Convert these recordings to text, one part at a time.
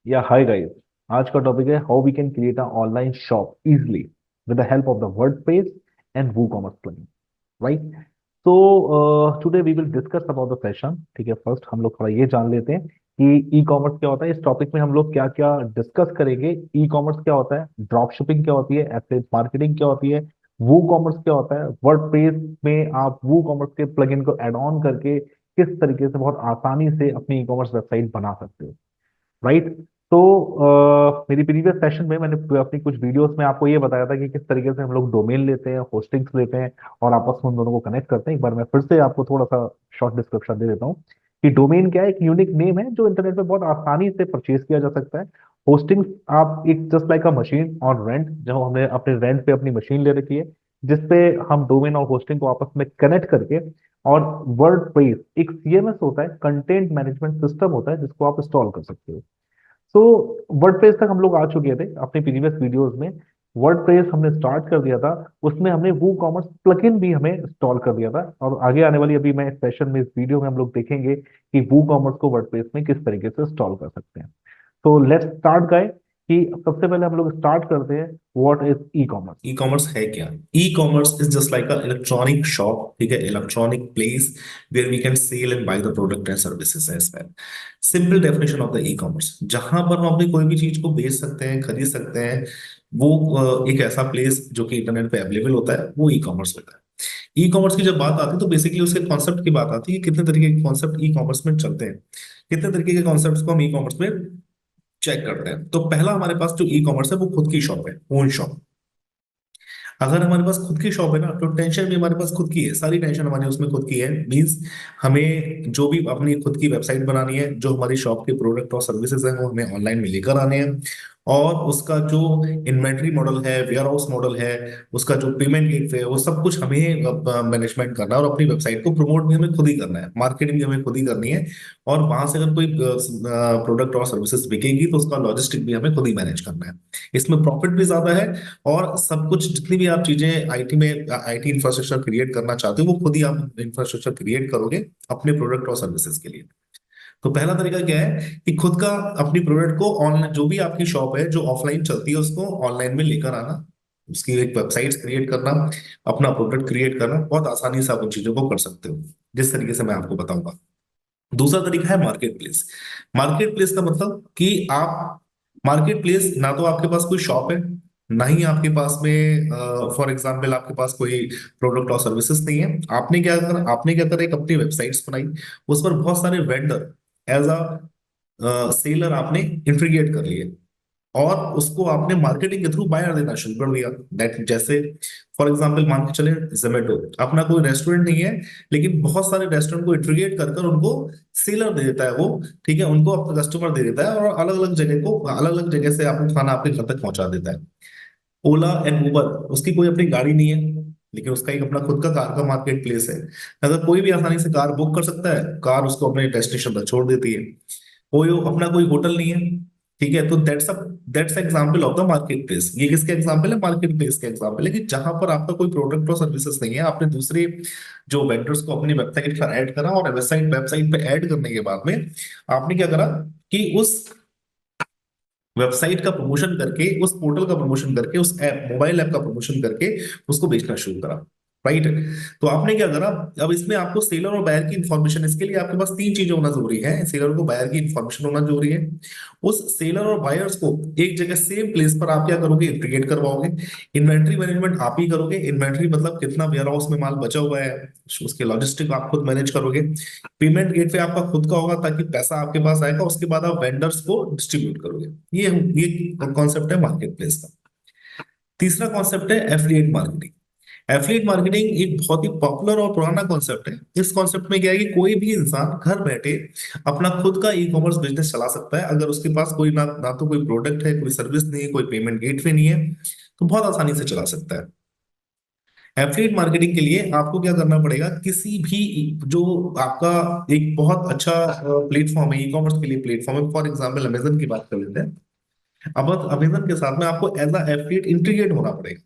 या hi guys. आज का टॉपिक है how we can create a online shop easily with the help of the WordPress and WooCommerce plugin, right? तो today we will discuss about the session. ठीक है, first हम लोग थोड़ा ये जान लेते हैं कि ई कॉमर्स क्या होता है। इस टॉपिक में हम लोग क्या क्या डिस्कस करेंगे। ई कॉमर्स क्या होता है, ड्रॉप शिपिंग क्या होती है, एफिलिएट मार्केटिंग क्या होती है, वू कॉमर्स क्या होता है, वर्डप्रेस में आप वू कॉमर्स के प्लगइन को ऐड ऑन करके किस तरीके से बहुत आसानी से अपनी ई कॉमर्स वेबसाइट बना सकते हो, राइट? तो मेरी प्रीवियस सेशन में मैंने अपनी कुछ वीडियोस में आपको ये बताया था कि किस तरीके से हम लोग डोमेन लेते हैं, होस्टिंग्स लेते हैं और आपस में उन दोनों को कनेक्ट करते हैं। एक बार मैं फिर से आपको थोड़ा सा शॉर्ट डिस्क्रिप्शन दे देता हूँ कि डोमेन क्या है। एक यूनिक नेम है जो इंटरनेट पे बहुत आसानी से परचेज किया जा सकता है। होस्टिंग आप एक just like a machine on rent, जो हमने अपने रेंट पे अपनी मशीन ले रखी है, जिसपे हम डोमेन और होस्टिंग को आपस में कनेक्ट करके, और वर्डप्रेस एक सीएमएस होता है, कंटेंट मैनेजमेंट सिस्टम होता है, जिसको आप इंस्टॉल कर सकते हो। तो वर्डप्रेस तक हम लोग आ चुके थे अपने प्रीवियस वीडियोस में। वर्डप्रेस हमने स्टार्ट कर दिया था, उसमें हमने वो कॉमर्स प्लगइन भी हमें इंस्टॉल कर दिया था, और आगे आने वाली अभी मैं इस सेशन में, इस वीडियो में हम लोग देखेंगे कि वो कॉमर्स को वर्डप्रेस में किस तरीके से इंस्टॉल कर सकते हैं। तो लेट्स स्टार्ट गाइस, कि सबसे पहले हम लोग स्टार्ट करते हैं what is e commerce. E commerce है क्या? E commerce is just like a electronic shop, ठीक है, electronic place where we can sell and buy the product and services as well. Simple definition of the e commerce, जहां पर हम अपनी कोई भी चीज को बेच सकते हैं, खरीद सकते हैं, वो एक ऐसा प्लेस जो कि इंटरनेट पे अवेलेबल होता है, वो ई कॉमर्स होता है। ई कॉमर्स की जब बात आती है तो बेसिकली उसके कॉन्सेप्ट की बात आती है कि कितने तरीके के कॉन्सेप्ट ई कॉमर्स में चलते हैं, कितने तरीके के कॉन्सेप्ट्स को हम ई कॉमर्स में चेक करते हैं। तो पहला हमारे पास जो ई कॉमर्स है वो खुद की शॉप है, ओन शॉप। अगर हमारे पास खुद की शॉप है ना, तो टेंशन भी हमारे पास खुद की है, सारी टेंशन हमारी उसमें खुद की है। मींस हमें जो भी अपनी खुद की वेबसाइट बनानी है, जो हमारी शॉप के प्रोडक्ट और सर्विसेज हैं वो हमें ऑनलाइन में लेकर आने हैं, और उसका जो इन्वेंट्री मॉडल है, वेयर हाउस मॉडल है, उसका जो पेमेंट गेटवे है, वो सब कुछ हमें मैनेजमेंट करना है, और अपनी वेबसाइट को प्रमोट भी हमें खुद ही करना है, मार्केटिंग भी हमें खुद ही करनी है। और वहां से अगर कोई प्रोडक्ट और सर्विसेज बिकेगी तो उसका लॉजिस्टिक भी हमें खुद ही मैनेज करना है। इसमें प्रॉफिट भी ज्यादा है, और सब कुछ जितनी भी आप चीजें आईटी में, आईटी इंफ्रास्ट्रक्चर क्रिएट करना चाहते हो, वो खुद ही आप इंफ्रास्ट्रक्चर क्रिएट करोगे अपने प्रोडक्ट और सर्विसेज के लिए। तो पहला तरीका क्या है कि खुद का अपनी प्रोडक्ट को ऑनलाइन, जो भी आपकी शॉप है जो ऑफलाइन चलती है, उसको ऑनलाइन में लेकर आना, उसकी एक वेबसाइट क्रिएट करना, अपना प्रोडक्ट क्रिएट करना। बहुत आसानी से आप उन चीजों को कर सकते हो जिस तरीके से मैं आपको बताऊंगा। दूसरा तरीका है मार्केट प्लेस। मार्केट प्लेस का मतलब कि आप, मार्केट प्लेस ना तो आपके पास कोई शॉप है, ना ही आपके पास में फॉर एग्जांपल आपके पास कोई प्रोडक्ट और सर्विसेज नहीं है। आपने क्या करा, एक अपनी वेबसाइट्स बनाई, उस पर बहुत सारे वेंडर एज अ सेलर आपने इंटीग्रेट कर लिए, और उसको आपने मार्केटिंग के थ्रू बायर देना शुरू कर दिया। दैट जैसे फॉर एग्जांपल मान के चले, जोमेटो अपना कोई रेस्टोरेंट नहीं है, लेकिन बहुत सारे रेस्टोरेंट को इंटीग्रेट कर कर उनको सेलर दे देता है वो, ठीक है, उनको अपना कस्टमर दे देता है, और अलग अलग जगह से आपको खाना आपके घर तक पहुंचा देता है। ओला एंड उबर, उसकी कोई अपनी गाड़ी नहीं है, लेकिन उसका एक अपना खुद का कार का मार्केट प्लेस है। अगर कोई भी आसानी से कार बुक कर सकता है, कार उसको अपने डेस्टिनेशन पर छोड़ देती है। कोई अपना कोई होटल नहीं है, ठीक है, तो that's example of the market place. ये किसके एग्जांपल है? मार्केट प्लेस के एग्जांपल है कि जहां पर आपका कोई प्रोडक्ट और सर्विसेज नहीं है, आपने दूसरे जो वेंडर्स को अपनी वेबसाइट पर ऐड करा, और वेबसाइट पे ऐड करने के बाद में आपने क्या करा कि उस वेबसाइट का प्रमोशन करके, उस पोर्टल का प्रमोशन करके, उस ऐप, मोबाइल ऐप का प्रमोशन करके उसको बेचना शुरू करा, राइट? तो आपने क्या करा, अब इसमें आपको सेलर और बायर की इंफॉर्मेशन, इसके लिए आपके पास तीन चीजें होना जरूरी है। सेलर को बायर की इंफॉर्मेशन होना जरूरी है। उस सेलर और बायर्स को एक जगह सेम प्लेस पर आप क्या करोगे, इंटीग्रेट करवाओगे। इन्वेंट्री मैनेजमेंट आप ही करोगे। इन्वेंट्री मतलब कितना वेयर हाउस में माल बचा हुआ है, उसके लॉजिस्टिक आप खुद मैनेज करोगे। पेमेंट गेटवे आपका खुद का होगा, ताकि पैसा आपके पास आएगा, उसके बाद आप वेंडर्स को डिस्ट्रीब्यूट करोगे। ये कॉन्सेप्ट है मार्केट प्लेस का। तीसरा कॉन्सेप्ट है एफिलिएट मार्केटिंग। एफिलिएट मार्केटिंग एक बहुत ही पॉपुलर और पुराना कॉन्सेप्ट है। इस कॉन्सेप्ट में क्या है कि कोई भी इंसान घर बैठे अपना खुद का ई कॉमर्स बिजनेस चला सकता है, अगर उसके पास कोई ना तो कोई प्रोडक्ट है, कोई सर्विस नहीं है, कोई पेमेंट गेटवे नहीं है, तो बहुत आसानी से चला सकता है। एफिलिएट मार्केटिंग के लिए आपको क्या करना पड़ेगा, किसी भी जो आपका एक बहुत अच्छा प्लेटफॉर्म है ई कॉमर्स के लिए, प्लेटफॉर्म है, फॉर एग्जांपल अमेजन की बात कर लेते हैं। अब अमेजन के साथ में आपको एज अ एफिलिएट इंटीग्रेट होना पड़ेगा।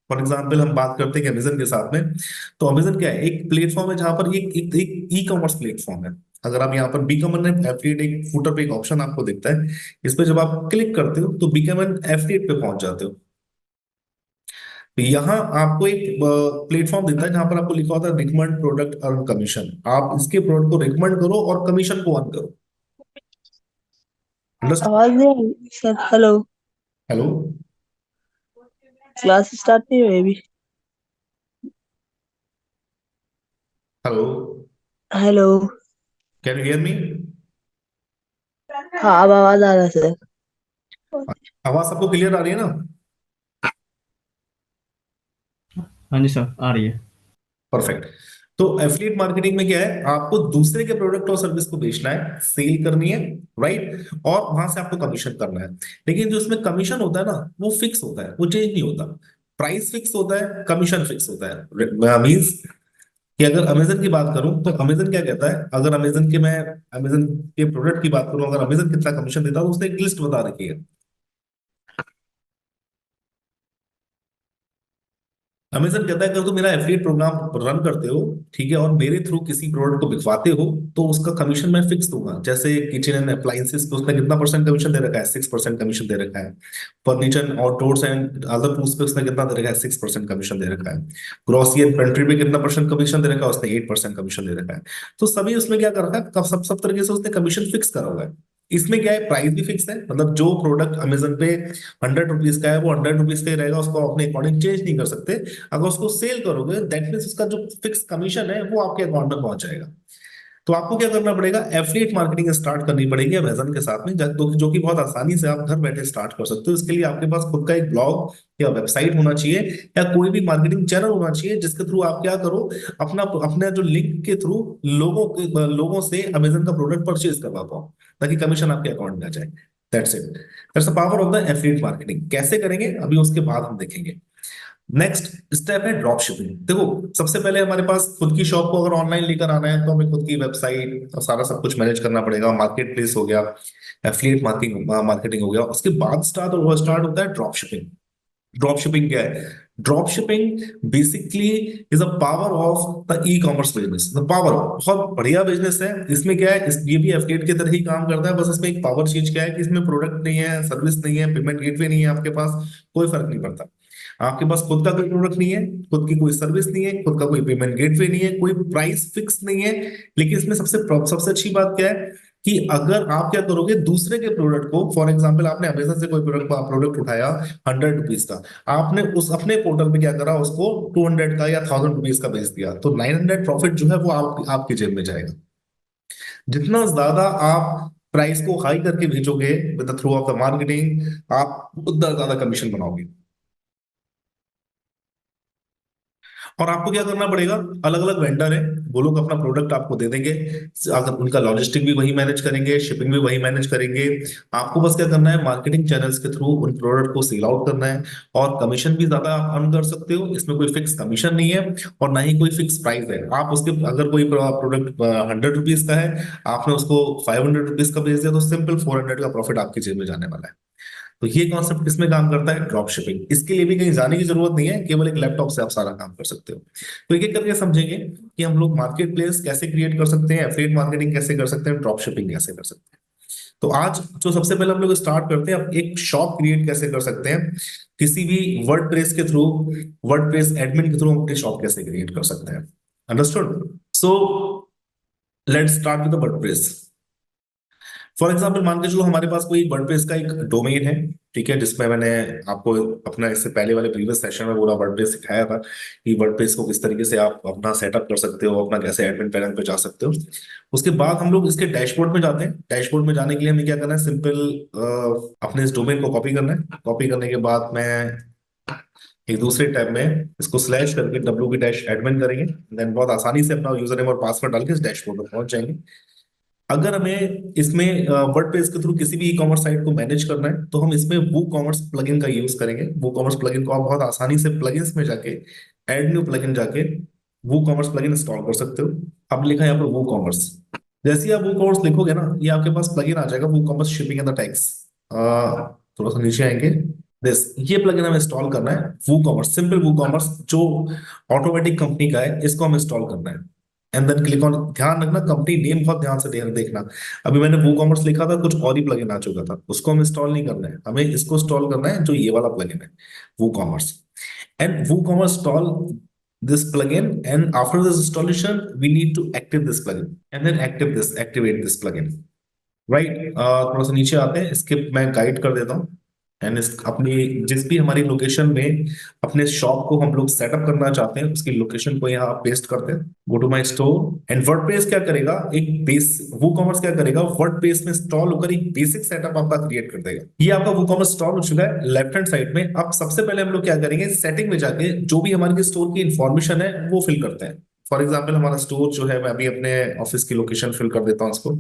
फॉर एग्जाम्पल हम बात करते हैं कि अमेजन के साथ में, तो अमेजन क्या है, एक प्लेटफॉर्म है जहां पर एक एक, एक ई कॉमर्स प्लेटफॉर्म है। अगर आप यहाँ पर बिकम एन एफिलिएट, एक फुटर पे एक ऑप्शन आपको दिखता है, इस पे जब आप क्लिक करते हो तो बिकम एन एफिलिएट पे पहुंच जाते हो। तो यहाँ आपको एक प्लेटफॉर्म देता है जहां पर आपको लिखा होता है रिकमेंड प्रोडक्ट अर्न कमीशन। आप इसके प्रोडक्ट को रिकमेंड करो और कमीशन को अर्न करो। अंडरस्टैंड? आवाज नहीं आ रही sir. Hello. Hello, class start नहीं हुई अभी। Hello, hello. Can you hear me? हाँ अब आवाज आ रहा है सर। आवाज सबको क्लियर आ रही है ना? हाँ जी सर, आ रही है। परफेक्ट। तो एफिलिएट मार्केटिंग में क्या है, आपको दूसरे के प्रोडक्ट और सर्विस को बेचना है, सेल करनी है, राइट, और वहां से आपको कमीशन करना है। लेकिन जो इसमें कमीशन होता है ना, वो फिक्स होता है, वो चेंज नहीं होता। प्राइस फिक्स होता है, कमीशन फिक्स होता है। मीन्स कि अगर अमेजन की बात करूं तो अमेजन क्या कहता है, अगर अमेजन के प्रोडक्ट की बात करूं, अगर अमेजन कितना कमीशन देता है तो उसने एक लिस्ट बता रखी है। अमेजन कहता है कि अगर तुम मेरा एफिलिएट प्रोग्राम रन करते हो, ठीक है, और मेरे थ्रू किसी प्रोडक्ट को बिकवाते हो, तो उसका कमीशन मैं फिक्स दूंगा। जैसे किचन एंड अप्लायंसेस पे उसने कितना परसेंट कमीशन दे रखा है, 6% कमीशन दे रखा है। फर्नीचर और डोर्स एंड अदर टूल्स पे उसने कितना दे रखा है, 6% कमीशन दे रखा है। ग्रोसरी एंड पेंट्री पे कितना परसेंट कमीशन दे रखा है, उसने 8% कमीशन दे रखा है। तो सभी उसमें क्या कर रखा है, सब तरीके से उसने कमीशन फिक्स करा हुआ है। इसमें क्या है, प्राइस भी फिक्स है, मतलब जो प्रोडक्ट अमेजन पे 100 रुपीज का है वो 100 रुपीज का ही रहेगा, उसको अपने अकॉर्डिंग चेंज नहीं कर सकते। अगर उसको सेल करोगे, दैट मीन्स उसका जो फिक्स कमीशन है वो आपके अकाउंट में पहुंच जाएगा। तो आपको क्या करना पड़ेगा, एफिलिएट मार्केटिंग स्टार्ट करनी पड़ेगी अमेजन के साथ में, जो कि बहुत आसानी से आप घर बैठे स्टार्ट कर सकते हो। इसके लिए आपके पास खुद का एक ब्लॉग या वेबसाइट होना चाहिए, या कोई भी मार्केटिंग चैनल होना चाहिए, जिसके थ्रू आप क्या करो, अपना अपने जो लिंक के थ्रू लोगों से अमेजन का प्रोडक्ट परचेज करवा पाओ, ताकि कमीशन आपके अकाउंट में आ जाए। That's it, that's the power of the affiliate marketing. कैसे करेंगे अभी उसके बाद हम देखेंगे। नेक्स्ट स्टेप है ड्रॉप शिपिंग। देखो, सबसे पहले हमारे पास खुद की शॉप को अगर ऑनलाइन लेकर आना है तो हमें खुद की वेबसाइट और सारा सब कुछ मैनेज करना पड़ेगा। मार्केट प्लेस हो गया, एफिलिएट मार्केटिंग हो गया, उसके बाद स्टार्ट होता है ड्रॉप शिपिंग। ड्रॉप शिपिंग क्या है? Drop shipping basically is a power of the e commerce business. The power, बहुत बढ़िया बिजनेस है। इसमें क्या है, ये भी एफिलिएट की तरह ही काम करता है, बस इसमें एक पावर चीज क्या है कि इसमें प्रोडक्ट नहीं है, सर्विस नहीं है, पेमेंट गेटवे नहीं है आपके पास, कोई फर्क नहीं पड़ता। आपके पास खुद का कोई प्रोडक्ट नहीं है, खुद की कोई सर्विस नहीं है, खुद का कोई पेमेंट गेटवे नहीं है, कोई प्राइस फिक्स नहीं है। लेकिन इसमें सबसे अच्छी बात क्या है कि अगर आप क्या करोगे, दूसरे के प्रोडक्ट को, फॉर एग्जांपल आपने अमेजन से कोई प्रोडक्ट उठाया 100 रुपीज का, आपने उस अपने पोर्टल पे क्या करा, उसको 200 का या 1000 रुपीज का बेच दिया, तो 900 प्रॉफिट जो है वो आपकी जेब में जाएगा। जितना ज्यादा आप प्राइस को हाई करके भेजोगे with the through of the marketing, आप उतना ज्यादा कमीशन बनाओगे। और आपको क्या करना पड़ेगा, अलग अलग वेंडर है, वो लोग अपना प्रोडक्ट आपको दे देंगे, अगर उनका लॉजिस्टिक भी वही मैनेज करेंगे, शिपिंग भी वही मैनेज करेंगे। आपको बस क्या करना है, मार्केटिंग चैनल्स के थ्रू उन प्रोडक्ट को सेल आउट करना है, और कमीशन भी ज्यादा आप अर्न कर सकते हो। इसमें कोई फिक्स कमीशन नहीं है और ना ही कोई फिक्स प्राइस है। आप उसके, अगर कोई प्रोडक्ट 100 रुपीज का है, आपने उसको 500 रुपीज का बेच दिया, तो सिंपल 400 का प्रॉफिट आपकी जेब में जाने वाला है। तो ये कॉन्सेप्ट किसमें काम करता है, ड्रॉप शिपिंग। इसके लिए भी कहीं जाने की जरूरत नहीं है, केवल एक लैपटॉप से आप सारा काम कर सकते हो। तो एक एक करके समझेंगे कि हम लोग मार्केट प्लेस कैसे क्रिएट कर सकते हैं, एफिलिएट मार्केटिंग कैसे कर सकते हैं, ड्रॉप शिपिंग कैसे कर सकते हैं। तो आज जो सबसे पहले हम लोग स्टार्ट करते हैं, अब एक शॉप क्रिएट कैसे कर सकते हैं, किसी भी वर्डप्रेस के थ्रू, वर्डप्रेस एडमिन के थ्रू हम अपनी शॉप कैसे क्रिएट कर सकते हैं। Understood? So let's start with the WordPress. For example मान के चलो हमारे पास कोई वर्डप्रेस का एक डोमेन है, ठीक है, जिसमें मैंने आपको अपना इससे पहले वाले प्रीवियस सेशन में पूरा वर्डप्रेस सिखाया था कि वर्डप्रेस को किस तरीके से आप अपना सेटअप कर सकते हो, अपना कैसे एडमिन पैनल पे जा सकते हो। उसके बाद हम लोग इसके डैशबोर्ड में जाते हैं। डैशबोर्ड में जाने के लिए हमें क्या करना है, सिंपल अपने इस डोमेन को कॉपी करना है। कॉपी करने के बाद मैं एक दूसरे टैब में इसको स्लैश करके डब्ल्यू की डैश एडमिन करेंगे, देन बहुत आसानी से अपना यूजर नेम और पासवर्ड डाल के इस डैशबोर्ड में पहुंच जाएंगे। अगर हमें इसमें वर्डप्रेस के थ्रू किसी भी ई कॉमर्स साइट को मैनेज करना है, तो हम इसमें वो कॉमर्स प्लगइन का यूज करेंगे। वो कॉमर्स प्लगइन को आप बहुत आसानी से प्लगइन्स में जाके ऐड न्यू प्लगइन जाके वो कॉमर्स प्लगइन इंस्टॉल कर सकते हो। अब लिखा है यहाँ पर वो कॉमर्स। जैसे ही आप वो कॉमर्स लिखोगे ना, ये आपके पास प्लगइन आ जाएगा, वो commerce shipping and the tax. थोड़ा सा नीचे आएंगे, दिस ये प्लगइन हमें इंस्टॉल करना है। वो कॉमर्स, सिंपल वो कॉमर्स जो ऑटोमेटिक कंपनी का है, इसको हमें इंस्टॉल करना है। एंड देन क्लिक ऑन, ध्यान रखना कंपनी नेम बहुत ध्यान से देखना। अभी मैंने वो कॉमर्स लिखा था, कुछ और ही प्लगइन आ चुका था, उसको हम इंस्टॉल नहीं करना है, हमें इसको इंस्टॉल करना है जो ये वाला प्लगइन है, वो कॉमर्स। एंड वो commerce install this plugin, and after this installation we need to active this plugin and then activate this plugin, right. थोड़ा सा नीचे आते हैं, स्किप मैं गाइड कर देता हूँ। एंड इस अपनी जिस भी हमारी लोकेशन में अपने शॉप को हम लोग सेटअप करना चाहते हैं, उसकी लोकेशन को यहाँ पेस्ट करते हैं। Go to my store and WordPress क्या करेगा, एक बेस वो कॉमर्स क्या करेगा, वर्डप्रेस में इंस्टॉल होकर एक बेसिक सेटअप आपका क्रिएट कर देगा। ये आपका वो कॉमर्स इंस्टॉल हो चुका है लेफ्ट हैंड साइड में। अब सबसे पहले हम लोग क्या करेंगे, सेटिंग में जाके जो भी हमारे स्टोर की इंफॉर्मेशन है वो फिल करते हैं। फॉर एग्जाम्पल हमारा स्टोर जो है, मैं अभी अपने ऑफिस की लोकेशन फिल कर देता हूँ इसको।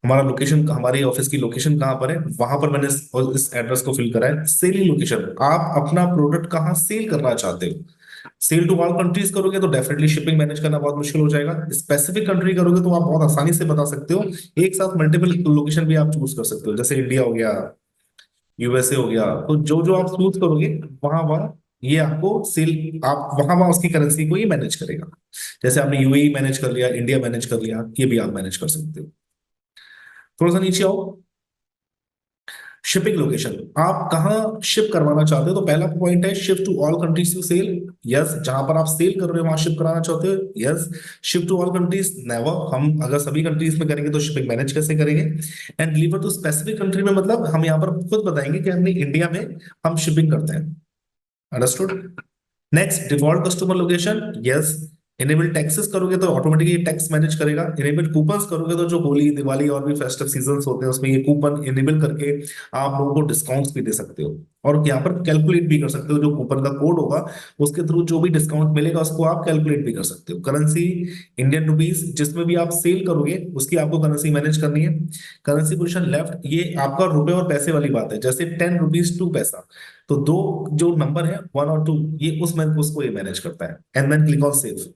हमारा लोकेशन, हमारी ऑफिस की लोकेशन कहाँ पर है, वहां पर मैंने इस एड्रेस को फिल करा है। सेलिंग लोकेशन, आप अपना प्रोडक्ट कहाँ सेल करना चाहते हो। सेल टू ऑल कंट्रीज करोगे तो डेफिनेटली शिपिंग मैनेज करना बहुत मुश्किल हो जाएगा। स्पेसिफिक कंट्री करोगे तो आप बहुत आसानी से बता सकते हो, एक साथ मल्टीपल लोकेशन भी आप चूज कर सकते हो, जैसे इंडिया हो गया, यूएसए हो गया। तो जो जो आप चूज करोगे वहां वहां ये आपको सेल, आप वहां वहां उसकी करेंसी को ये मैनेज करेगा। जैसे आपने यूएई मैनेज कर लिया, इंडिया मैनेज कर लिया, ये भी आप मैनेज कर सकते हो। थोड़ा सा नीचे आओ, शिपिंग लोकेशन, आप कहाँ शिप करवाना चाहते हो। तो पहला पॉइंट है ship to all countries to sell, yes. जहां पर आप सेल कर रहे हो वहां शिप कराना चाहते हो, yes. Ship to all countries, never. हम अगर सभी कंट्रीज में करेंगे तो शिपिंग मैनेज कैसे करेंगे। And deliver to specific country में मतलब हम यहाँ पर खुद बताएंगे कि हमने इंडिया में हम शिपिंग करते हैं, understood. Next, default customer location, yes. Enable taxes करोगे तो ऑटोमेटिकली टैक्स मैनेज करेगा। इनेबल कूपन्स करोगे तो जो होली, दिवाली और भी फेस्टिव सीजन्स होते हैं उसमें ये कूपन इनेबल करके आप लोगों को डिस्काउंट्स भी दे सकते हो, और यहाँ पर कैलकुलेट भी कर सकते हो। जो कूपन का कोड होगा उसके थ्रू जो भी डिस्काउंट मिलेगा उसको आप कैलकुलेट भी कर सकते हो। करेंसी इंडियन रुपीज, जिसमें भी आप सेल करोगे उसकी आपको करेंसी मैनेज करनी है। करेंसी पोजीशन लेफ्ट, ये आपका रुपए और पैसे वाली बात है, जैसे 10 रुपीज 2 पैसा, तो दो जो नंबर है 1 और 2, ये उसको ये मैनेज करता है। And then click on save.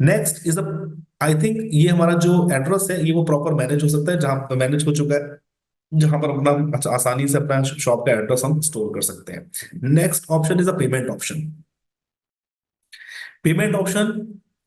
Next is I think ये हमारा जो एड्रेस है ये वो प्रॉपर मैनेज हो सकता है, जहां मैनेज हो चुका है, जहां पर अपना आसानी से अपना शॉप का एड्रेस हम स्टोर कर सकते हैं। Next option is a payment option. Payment option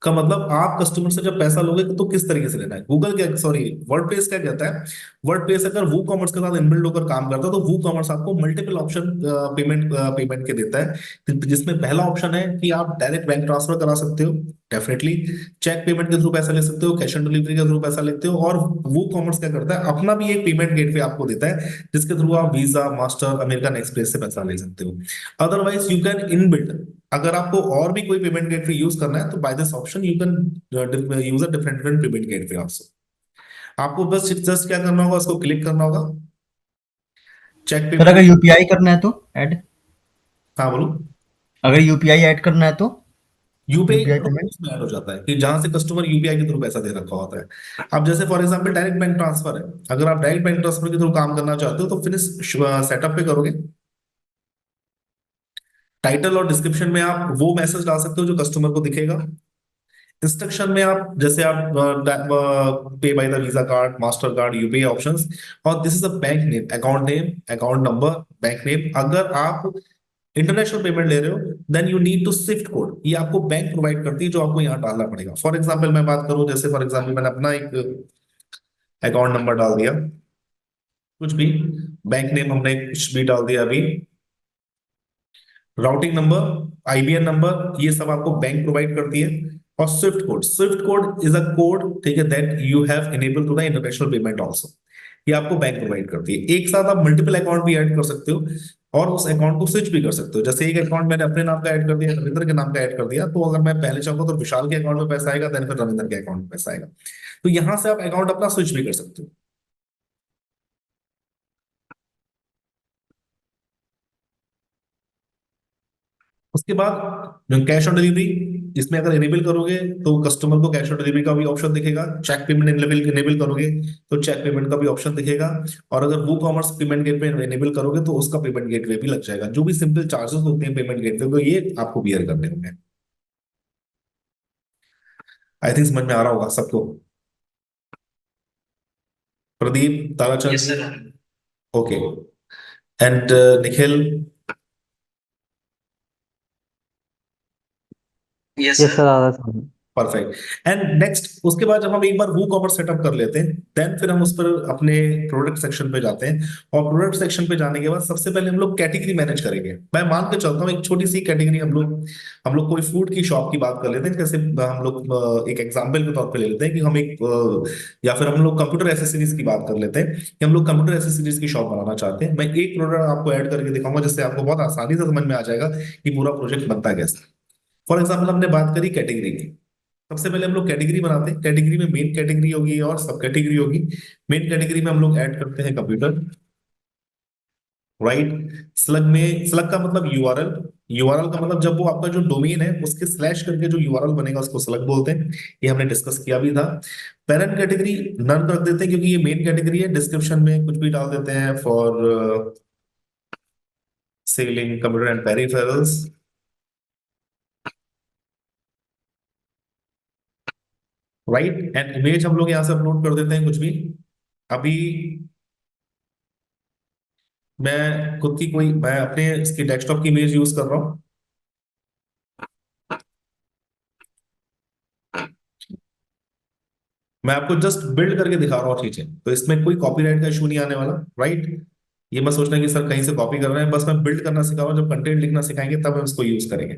का मतलब आप कस्टमर से जब पैसा लोगे तो किस तरीके से लेना है। गूगल क्या, सॉरी, वर्डप्रेस क्या कहता है, वर्डप्रेस अगर वो कॉमर्स के साथ इनबिल्ड होकर काम करता है तो वो कॉमर्स आपको मल्टीपल ऑप्शन पेमेंट के देता है, जिसमें पहला ऑप्शन है कि आप डायरेक्ट बैंक ट्रांसफर करा सकते हो, डेफिनेटली। चेक पेमेंट के थ्रू पैसा ले सकते हो, कैश ऑन डिलीवरी के थ्रू पैसा लेते हो, और वो कॉमर्स क्या करता है, अपना भी एक पेमेंट गेटवे आपको देता है जिसके थ्रू आप वीजा, मास्टर, अमेरिकन एक्सप्रेस से पैसा ले सकते हो। अदरवाइज यू कैन इनबिल्ड, अगर आपको और भी कोई पेमेंट गेटवे यूज करना है तो by this option you can use a different different payment gateway also. आपको बस जस्ट क्या करना होगा, उसको क्लिक करना होगा, चेक सर अगर पेमेंट। यूपीआई करना है तो ऐड, हाँ बोलो। अगर यूपीआई ऐड करना है तो यूपीआई यूपीआई पेमेंट। उसमें ऐड हो जाता है कि जहां से कस्टमर यूपीआई के थ्रू पैसा दे रखा होता है। अब जैसे for example direct bank transfer है, अगर आप डायरेक्ट बैंक ट्रांसफर के थ्रू काम करना चाहते हो तो फिनिश सेटअप पे करोगे। टाइटल और डिस्क्रिप्शन में आप वो मैसेज डाल सकते हो जो कस्टमर को दिखेगा। इंस्ट्रक्शन में आप जैसे आप pay by the Visa card, Mastercard, UPI options, और this is a bank name, account number, bank name. अगर आप इंटरनेशनल पेमेंट ले रहे हो then you need to swift code, ये आपको बैंक प्रोवाइड करती है जो आपको यहाँ डालना पड़ेगा। फॉर एग्जांपल मैं बात करूं, जैसे फॉर एग्जांपल मैंने अपना एक अकाउंट नंबर डाल दिया, कुछ भी, बैंक नेम हमने कुछ भी डाल दिया अभी, राउटिंग नंबर, आईबीएन नंबर, ये सब आपको बैंक प्रोवाइड करती है। और swift code is a code, ठीक है, that you have enable to the international payment also, ये आपको बैंक प्रोवाइड करती है। एक साथ आप मल्टीपल अकाउंट भी ऐड कर सकते हो और उस अकाउंट को स्विच भी कर सकते हो। जैसे एक अकाउंट मैंने अपने नाम का ऐड कर दिया, रविंद्र के नाम का ऐड कर दिया, तो अगर मैं पहले चाहूंगा तो विशाल के अकाउंट में पैसा आएगा, देन फिर रविंद्र के अकाउंट में पैसा आएगा। तो यहां से आप अकाउंट अपना स्विच भी कर सकते हो। उसके बाद कैश ऑन डिलीवरी, इसमें अगर इनेबल करोगे तो कस्टमर को कैश ऑन डिलीवरी का भी ऑप्शन दिखेगा। चेक पेमेंट इनेबल करोगे तो चेक पेमेंट का भी ऑप्शन दिखेगा। और अगर वो कॉमर्स पेमेंट गेटवे इनेबल करोगे तो उसका पेमेंट गेटवे भी लग जाएगा। जो भी सिंपल चार्जेस होते हैं पेमेंट गेटवे को, ये आपको बियर करने होंगे। आई थिंक समझ में आ रहा होगा सबको। Pradeep, Tarachand, yes sir. Okay, and Nikhil, yes sir आ रहा है समझ। परफेक्ट। एंड नेक्स्ट उसके बाद जब हम एक बार वो कॉमर्स सेटअप कर लेते हैं, देन फिर हम उस पर अपने प्रोडक्ट सेक्शन पे जाते हैं। और प्रोडक्ट सेक्शन पे जाने के बाद सबसे पहले हम लोग कैटेगरी मैनेज करेंगे। मैं मान के चलता हूँ एक छोटी सी कैटेगरी हम लोग कोई फूड की शॉप की बात कर लेते हैं। जैसे हम लोग एक एग्जांपल के तौर पे ले लेते हैं कि हम एक या फिर हम लोग कंप्यूटर एसेसरीज की बात कर लेते हैं कि हम लोग कंप्यूटर एसेसरीज की शॉप बनाना चाहते हैं। मैं एक प्रोडक्ट आपको ऐड करके दिखाऊंगा जिससे आपको बहुत आसानी से समझ में आ जाएगा कि पूरा प्रोजेक्ट बनता कैसे। फॉर एग्जाम्पल हमने बात करी कैटेगरी की। सबसे पहले हम लोग कैटेगरी बनाते हैं। कैटेगरी में मेन कैटेगरी होगी और सब कैटेगरी होगी। मेन कैटेगरी में हम लोग ऐड करते हैं कंप्यूटर, राइट। स्लग का मतलब यूआरएल। यूआरएल का मतलब जब वो आपका जो डोमेन है उसके स्लैश करके जो यूआरएल बनेगा उसको स्लग बोलते हैं। ये हमने डिस्कस किया भी था। पेरेंट कैटेगरी नन रख देते हैं क्योंकि ये मेन कैटेगरी है। डिस्क्रिप्शन में कुछ भी डाल देते हैं for selling computer and peripherals, right. And image हम लोग यहाँ से अपलोड कर देते हैं कुछ भी। अभी मैं खुद की कोई मैं अपने इसकी डेस्कटॉप की इमेज यूज कर रहा हूँ। मैं आपको जस्ट बिल्ड करके दिखा रहा हूँ चीजें, तो इसमें कोई कॉपीराइट का इशू नहीं आने वाला, राइट। ये मत सोचना कि सर कहीं से कॉपी कर रहे हैं, बस मैं बिल्ड करना सिखा रहा हूँ। जब कंटेंट लिखना सिखाएंगे तब हम इसको यूज करेंगे।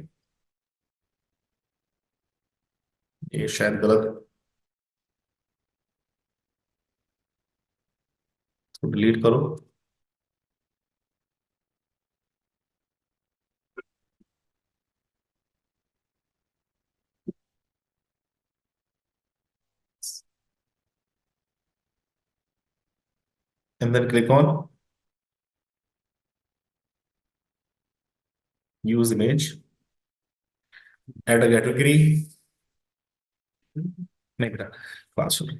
ये शायद गलत, तो डिलीट करो। And then click on use image, add a category. नहीं बेटा, क्लासरूम।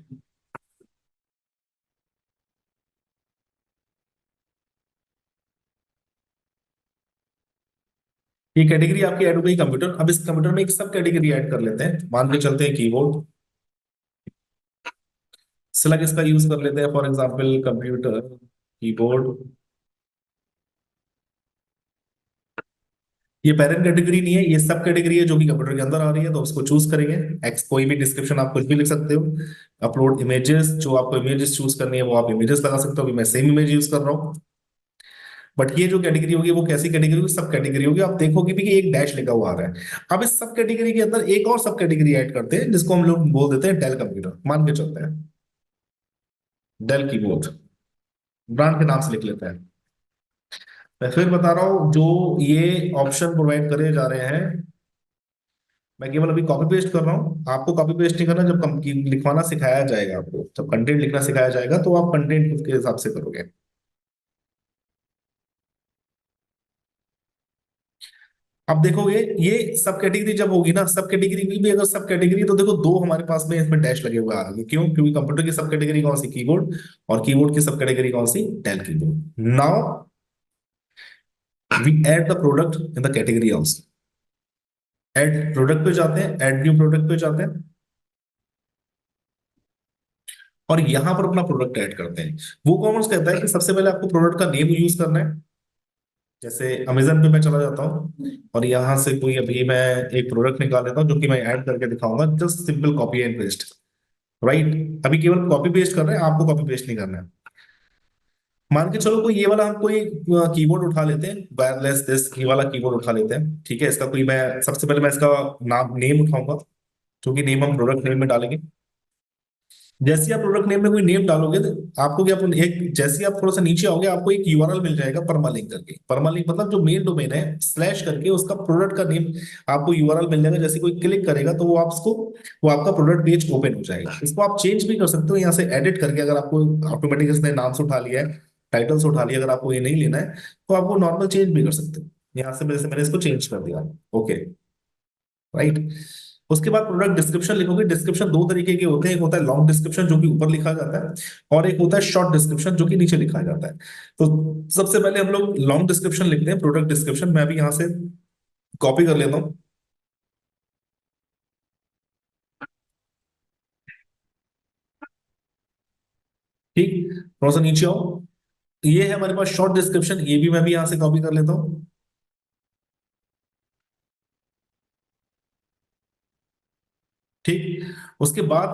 ये कैटेगरी आपकी ऐड हो गई कंप्यूटर। अब इस कंप्यूटर में एक सब कैटेगरी ऐड कर लेते हैं। मान के चलते हैं कीबोर्ड। स्लग इसका यूज कर लेते हैं, फॉर एग्जांपल कंप्यूटर कीबोर्ड। ये पेरेंट कैटेगरी नहीं है, ये सब कैटेगरी है जो कि कंप्यूटर के अंदर आ रही है, तो उसको चूज करेंगे। एक्स कोई भी डिस्क्रिप्शन आप कुछ भी लिख सकते हो। अपलोड इमेजेस, जो आपको इमेजेस चूज करनी है वो आप इमेजेस लगा सकते हो। अभी मैं सेम इमेज यूज कर रहा हूँ। बट ये जो कैटेगरी होगी वो कैसी कैटेगरी होगी? सब कैटेगरी होगी। आप देखोगे भी कि एक डैश लिखा हुआ आ रहा है। अब इस सब कैटेगरी के अंदर एक और सब कैटेगरी ऐड करते हैं जिसको हम लोग बोल देते हैं डेल कंप्यूटर। मान के चलते हैं डेल कीबोर्ड, ब्रांड के नाम से लिख लेते हैं। मैं फिर बता रहा हूँ, जो ये ऑप्शन प्रोवाइड करे जा रहे हैं, मैं केवल अभी कॉपी पेस्ट कर रहा हूँ। आपको कॉपी पेस्ट नहीं करना। जब लिखवाना सिखाया जाएगा, आपको जब कंटेंट लिखना सिखाया जाएगा तो आप कंटेंट खुद के हिसाब से करोगे। अब देखोगे ये सब कैटेगरी जब होगी ना, सब कैटेगरी की भी अगर सब कैटेगरी, तो देखो दो हमारे पास में इसमें डैश लगे हुए आ रहे हैं। क्यों? क्योंकि कंप्यूटर की सब कैटेगरी कौन सी? कीबोर्ड। और कीबोर्ड की सब कैटेगरी कौन सी? Dell keyboard. Now we add the product in the category also. Add product पे जाते हैं, ऐड न्यू प्रोडक्ट पे जाते हैं और यहां पर अपना प्रोडक्ट ऐड करते हैं। वो कॉमर्स कहता है कि सबसे पहले आपको प्रोडक्ट का नेम यूज करना है। जैसे अमेजन पे मैं चला जाता हूँ और यहां से कोई अभी मैं एक प्रोडक्ट निकाल लेता हूँ जो कि मैं ऐड करके दिखाऊंगा। Just simple copy and paste, right. अभी केवल कॉपी पेस्ट कर रहे हैं, आपको कॉपी पेस्ट नहीं करना है। मान के चलो कोई ये वाला हम कोई कीबोर्ड उठा लेते हैं, वायरलेस दिस ये वाला कीबोर्ड उठा लेते हैं। ठीक है, इसका कोई मैं सबसे पहले मैं इसका नाम नेम उठाऊंगा, जो कि नेम हम प्रोडक्ट नेम में डालेंगे। जैसे ही आप प्रोडक्ट नेम में कोई नेम डालोगे तो आपको क्या, एक जैसे ही आप थोड़ा सा नीचे आओगे आपको एक यूआरएल मिल जाएगा परमालिंक करके। परमालिंक मतलब जो मेन डोमेन है स्लैश करके उसका प्रोडक्ट का नेम आपको यूआरएल मिल जाएगा। जैसे कोई क्लिक करेगा तो वो आपका प्रोडक्ट पेज ओपन हो जाएगा। इसको आप चेंज भी कर सकते हो यहाँ से एडिट करके। अगर आपको ऑटोमेटिक इसने नाम से उठा लिया है, टाइटल से उठा लिया, अगर आपको ये नहीं लेना है तो आपको नॉर्मल चेंज भी कर सकते हो। यहाँ से जैसे मैंने इसको चेंज कर दिया, ओके, राइट। उसके बाद प्रोडक्ट डिस्क्रिप्शन लिखोगे। डिस्क्रिप्शन दो तरीके के होते हैं, एक होता है लॉन्ग डिस्क्रिप्शन जो कि ऊपर लिखा जाता है, और एक होता है शॉर्ट डिस्क्रिप्शन जो कि नीचे लिखा जाता है। तो सबसे पहले हम लोग लॉन्ग डिस्क्रिप्शन लिखते हैं, प्रोडक्ट डिस्क्रिप्शन। मैं भी यहां से कॉपी कर लेता हूँ, ठीक। थोड़ा सा नीचे आओ, ये है हमारे पास शॉर्ट डिस्क्रिप्शन, ये भी मैं भी यहां से कॉपी कर लेता हूँ। ठीक। उसके बाद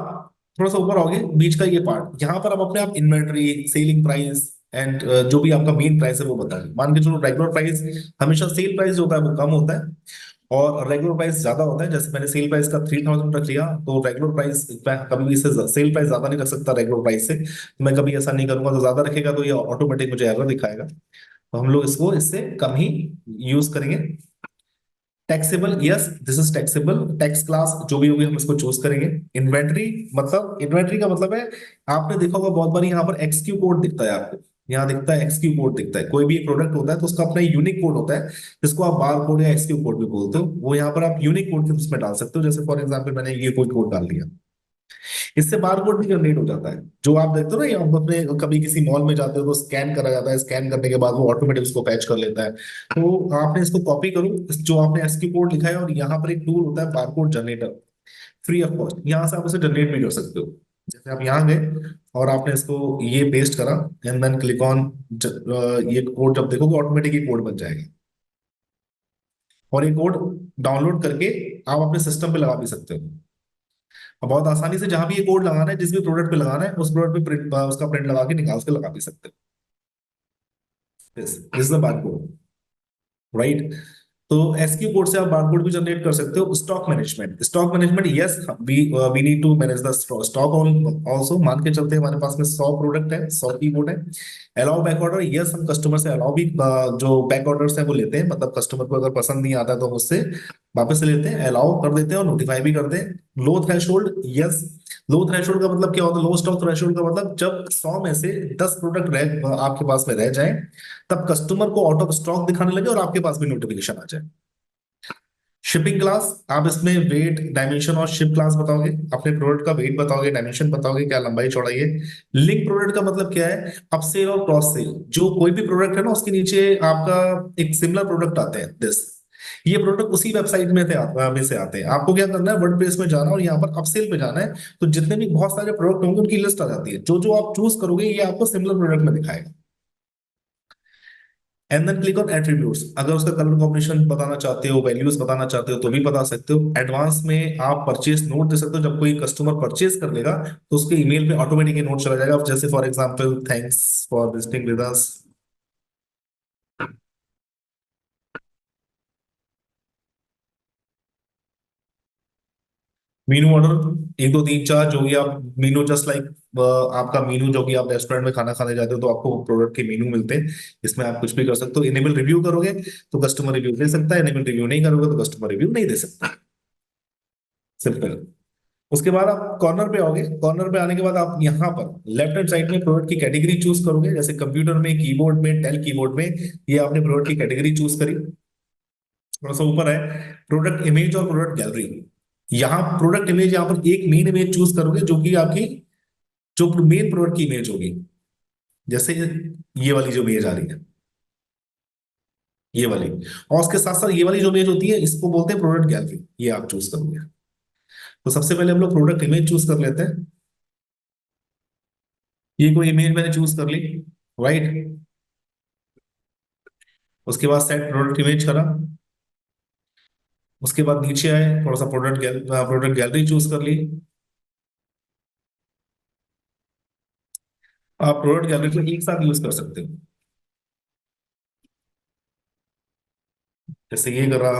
थोड़ा सा ऊपर आओगे, बीच का ये पार्ट, यहाँ पर आप अपने आप इन्वेंटरी, सेलिंग प्राइस एंड जो भी आपका मेन प्राइस है वो बताएंगे। मान के चलो रेगुलर प्राइस, हमेशा सेल प्राइस जो होता है वो कम होता है और रेगुलर प्राइस ज्यादा होता है। जैसे मैंने सेल प्राइस का 3000 रख लिया, तो रेगुलर प्राइस मैं कभी भी इससे सेल प्राइस ज्यादा नहीं रख सकता रेगुलर प्राइस से। तो मैं कभी ऐसा नहीं करूंगा, तो ज्यादा रखेगा तो ये ऑटोमेटिक मुझे एरर दिखाएगा। तो हम लोग इसको इससे कम ही यूज करेंगे। Taxable, yes this is taxable. Tax class जो भी होगी हम इसको चूज करेंगे। इन्वेंट्री, मतलब इन्वेंट्री का मतलब है, आपने देखा होगा बहुत बार यहाँ पर एक्सक्यू कोड दिखता है आपको, यहाँ दिखता है एक्सक्यू कोड दिखता है। कोई भी प्रोडक्ट होता है तो उसका अपना यूनिक कोड होता है, जिसको आप बार कोड या एक्सक्यू कोड भी बोलते हो। वो यहाँ पर आप यूनिक कोड के उसमें डाल सकते हो। जैसे फॉर एग्जाम्पल मैंने ये कोई कोड डाल दिया, इससे बारकोड भी जनरेट हो जाता है। जो आप देखते हो ना, ये आप अपने कभी किसी मॉल में जाते हो तो स्कैन करा जाता है, स्कैन करने के बाद वो ऑटोमेटिक उसको पैच कर लेता है। तो आपने इसको कॉपी करो, जो आपने एसक्यू कोड लिखा है, और यहाँ पर एक टूल होता है barcode generator, free of cost. यहाँ से आप उसे जनरेट भी कर सकते हो। जैसे आप यहाँ गए और आपने इसको ये पेस्ट करा एंड देन क्लिक ऑन, ये कोड जब देखोगे ऑटोमेटिक ये कोड बन जाएगा। और ये कोड डाउनलोड करके आप अपने सिस्टम पे लगा भी सकते हो। और बहुत आसानी से जहां भी ये कोड लगाना है, जिस भी प्रोडक्ट पे लगाना है, उस प्रोडक्ट पे प्रिंट, उसका प्रिंट लगा के निकाल के लगा भी सकते हो। This is the barcode, right. तो एसक्यू कोड से आप बारकोड भी जनरेट कर सकते हो। Stock management, stock management, yes we need to manage the stock also. मान के चलते हैं हमारे पास में 100 प्रोडक्ट है, 100 कीबोर्ड है। अलाउ बैक ऑर्डर, यस हम कस्टमर से अलाउ भी जो बैक ऑर्डर्स है वो लेते हैं। मतलब कस्टमर को अगर पसंद नहीं आता तो हम उससे वापस से लेते हैं, अलाउ कर देते हैं और नोटिफाई भी करते हैं। लो थ्रेशोल्ड, यस। लो थ्रेशोल्ड का मतलब क्या होता है? लो स्टॉक थ्रेशोल्ड का मतलब जब 100 में से 10 प्रोडक्ट रह आपके पास में रह जाए, तब कस्टमर को आउट ऑफ स्टॉक दिखाने लगे और आपके पास भी नोटिफिकेशन आ जाए। शिपिंग क्लास, आप इसमें वेट, डायमेंशन और शिप क्लास बताओगे, अपने प्रोडक्ट का वेट बताओगे, डायमेंशन बताओगे, क्या लंबाई चौड़ाई है। लिंक प्रोडक्ट का मतलब क्या है? अपसेल और क्रॉस सेल। जो कोई भी प्रोडक्ट है ना, उसके नीचे आपका एक सिमिलर प्रोडक्ट आते हैं, दिस, ये प्रोडक्ट उसी वेबसाइट में से आते हैं। आपको क्या करना है? वर्डप्रेस में जाना और यहाँ पर अपसेल पे जाना है। तो जितने भी बहुत सारे प्रोडक्ट होंगे उनकी लिस्ट आ जाती है, जो जो आप चूज करोगे ये आपको सिमिलर प्रोडक्ट में दिखाएगा। And then click on attributes. अगर उसका कलर कॉम्बिनेशन बताना चाहते हो, वैल्यूज बताना चाहते हो, तो भी बता सकते हो। एडवांस में आप परचेस नोट दे सकते हो। जब कोई कस्टमर परचेस कर लेगा तो उसके ईमेल पे ऑटोमेटिक नोट चला जाएगा। जैसे for example, thanks for visiting with us. Meenu order 1 2 3 4, जो भी आप मीनू, जस्ट लाइक आपका मीनू, जो कि आप रेस्टोरेंट में खाना खाने जाते हो तो आपको प्रोडक्ट के मीनू मिलते हैं। इसमें आप कुछ भी कर सकते हो। इनेबल रिव्यू करोगे तो कस्टमर रिव्यू दे सकता है, इनेबल रिव्यू नहीं करोगे तो कस्टमर रिव्यू नहीं दे सकता। सिंपल। उसके बाद आप कॉर्नर पे आओगे। कॉर्नर पे आने के बाद आप यहाँ पर लेफ्ट हैंड साइड में प्रोडक्ट की कैटेगरी चूज करोगे। जैसे कंप्यूटर में, कीबोर्ड में, टेल कीबोर्ड में, ये आपने प्रोडक्ट की कैटेगरी चूज करी। थोड़ा सा ऊपर है प्रोडक्ट इमेज और प्रोडक्ट गैलरी। यहाँ प्रोडक्ट इमेज, यहाँ पर एक मेन इमेज चूज करोगे जो कि आपकी जो मेन प्रोडक्ट की इमेज होगी। जैसे ये वाली जो इमेज आ रही है, ये वाली। और उसके साथ साथ ये वाली जो इमेज होती है, इसको बोलते हैं प्रोडक्ट गैलरी। ये आप चूज करोगे। तो सबसे पहले हम लोग प्रोडक्ट इमेज चूज कर लेते हैं। ये कोई इमेज मैंने चूज कर ली, राइट। उसके बाद सेट प्रोडक्ट इमेज करा। उसके बाद नीचे आए, थोड़ा सा प्रोडक्ट गैलरी चूज कर ली। आप प्रोडक्ट गैलरी को एक साथ यूज कर सकते हो। जैसे ये करा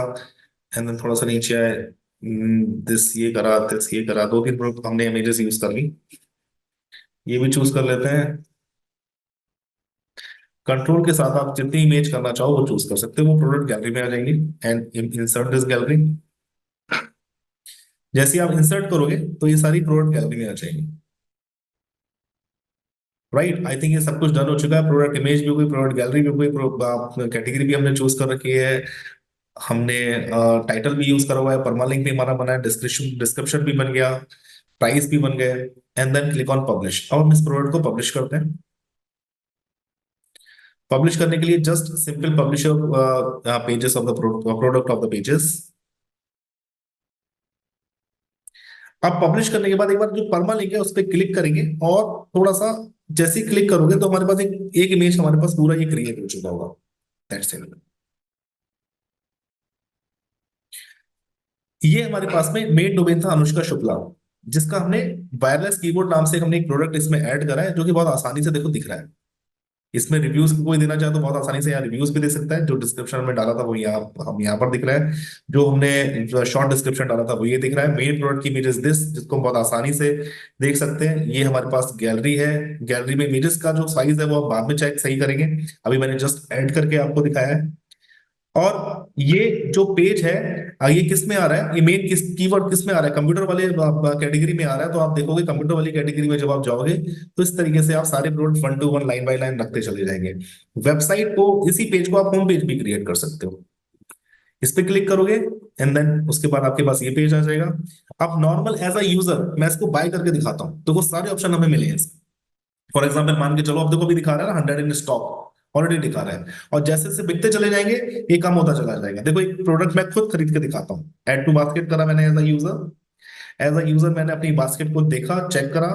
एंड देन थोड़ा सा नीचे आए, दिस ये करा, दिस ये करा, 2 3 प्रोडक्ट हमने इमेजेस यूज कर ली। ये भी चूज कर लेते हैं। कंट्रोल के साथ आप जितनी इमेज करना चाहो वो चूज कर सकते हो, वो प्रोडक्ट गैलरी में आ जाएंगी। And insert this gallery. जैसे आप इंसर्ट करोगे तो ये सारी प्रोडक्ट गैलरी में आ जाएंगी, राइट। आई थिंक ये सब कुछ डन हो चुका है। प्रोडक्ट इमेज भी हो गई, प्रोडक्ट गैलरी भी हो गई, कैटेगरी भी हमने चूज कर रखी है। हमने टाइटल भी यूज करा हुआ है, परमालिंक भी हमारा बना है, डिस्क्रिप्शन डिस्क्रिप्शन भी बन गया, प्राइस भी बन गए। And then click on publish. अब हम इस प्रोडक्ट को पब्लिश करते हैं। पब्लिश करने के लिए just simple publish pages of the product of the pages. अब पब्लिश करने के बाद एक बार जो परमा लिंक है उस पर क्लिक करेंगे और थोड़ा सा जैसे ही क्लिक करोगे तो हमारे पास एक इमेज हमारे पास पूरा ये क्रिएट हो चुका होगा। That's it. ये हमारे पास में मेन डोमेन था अनुष्का शुक्ला, जिसका हमने वायरलेस कीबोर्ड नाम से हमने एक प्रोडक्ट इसमें ऐड करा है, जो कि बहुत आसानी से देखो दिख रहा है। इसमें रिव्यूज कोई देना चाहे तो बहुत आसानी से यहाँ रिव्यूज भी दे सकता है। जो डिस्क्रिप्शन में डाला था वो यहाँ हम यहाँ पर दिख रहा है। जो हमने शॉर्ट डिस्क्रिप्शन डाला था वो ये दिख रहा है। मेन प्रोडक्ट की इमेज इज दिस, जिसको हम बहुत आसानी से देख सकते हैं। ये हमारे पास गैलरी है। गैलरी में इमेजेस का जो साइज है वो हम बाद में चेक सही करेंगे, अभी मैंने जस्ट ऐड करके आपको दिखाया है। और ये जो पेज है, ये किस में आ रहा है, ये मेन किस कीवर्ड किस में आ रहा है, कंप्यूटर वाले कैटेगरी में आ रहा है। तो आप देखोगे कंप्यूटर वाली कैटेगरी में जब आप जाओगे तो इस तरीके से आप सारे product one two one, line by line रखते चले जाएंगे। वेबसाइट को, इसी पेज को आप होम पेज भी क्रिएट कर सकते हो। इस पे क्लिक करोगे एंड देन उसके बाद आपके पास ये पेज आ जाएगा। अब नॉर्मल एज अ यूजर मैं इसको बाय करके दिखाता हूँ, तो वो सारे ऑप्शन हमें मिले हैं। फॉर एग्जाम्पल मान के चलो, अब देखो भी दिखा रहा है ना 100 इन स्टॉक, ऑलरेडी दिखा रहा है। और जैसे जैसे बिकते चले जाएंगे ये कम होता चला जाएगा। देखो एक प्रोडक्ट मैं खुद खरीद के दिखाता हूँ। ऐड टू बास्केट करा मैंने as a user. As a user मैंने अपनी बास्केट को देखा, चेक करा।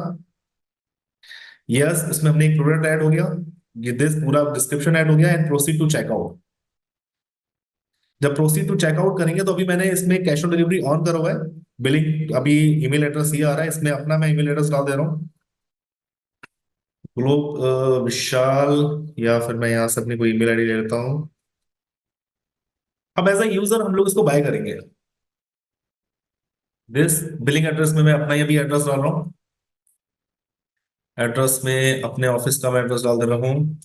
यस, इसमें हमने एक प्रोडक्ट ऐड हो गया, ये दिस पूरा डिस्क्रिप्शन ऐड हो गया एंड प्रोसीड टू चेकआउट। जब प्रोसीड टू चेकआउट करेंगे तो अभी मैंने इसमें कैश ऑन डिलीवरी ऑन करा हुआ है। बिलिंग अभी ईमेल एड्रेस ये आ रहा है, इसमें अपना मैं ईमेल एड्रेस डाल दे रहा हूँ, ग्लोब विशाल, या फिर मैं यहाँ से अपनी कोई ईमेल आईडी ले लेता हूँ। अब एज अ यूजर हम लोग इसको बाय करेंगे। दिस बिलिंग एड्रेस में मैं अपना ये भी एड्रेस डाल रहा हूँ। एड्रेस में अपने ऑफिस का मैं एड्रेस डाल दे रहा हूँ,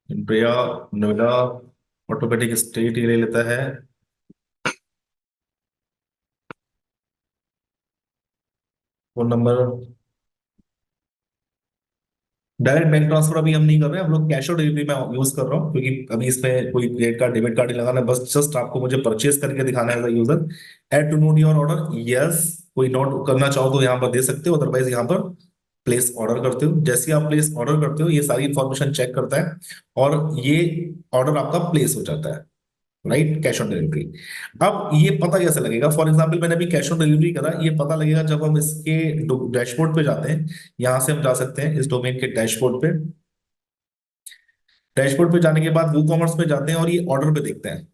प्रिया, नोएडा। ऑटोमेटिक स्टेट ही ले लेता है। Phone number, direct bank transfer अभी हम नहीं कर रहे हैं, हम लोग कैश ऑन डिलीवरी में यूज कर रहा हूँ, क्योंकि अभी इसमें कोई क्रेडिट कार्ड डेबिट कार्ड नहीं लगाना है। बस जस्ट आपको मुझे परचेस करके दिखाना है as a user. Add to note your order, yes, कोई नोट करना चाहो तो यहाँ पर दे सकते हो, अदरवाइज यहाँ पर प्लेस ऑर्डर करते हो। जैसे आप प्लेस ऑर्डर करते हो ये सारी इंफॉर्मेशन चेक करता है और ये ऑर्डर आपका प्लेस हो जाता है, राइट, कैश ऑन डिलीवरी। अब ये पता कैसे लगेगा, फॉर एग्जांपल मैंने अभी कैश ऑन डिलीवरी करा, ये पता लगेगा जब हम इसके डैशबोर्ड पे जाते हैं। यहां से हम जा सकते हैं इस डोमेन के डैशबोर्ड पे। डैशबोर्ड पे जाने के बाद वूकॉमर्स पे जाते हैं और ये ऑर्डर पे देखते हैं।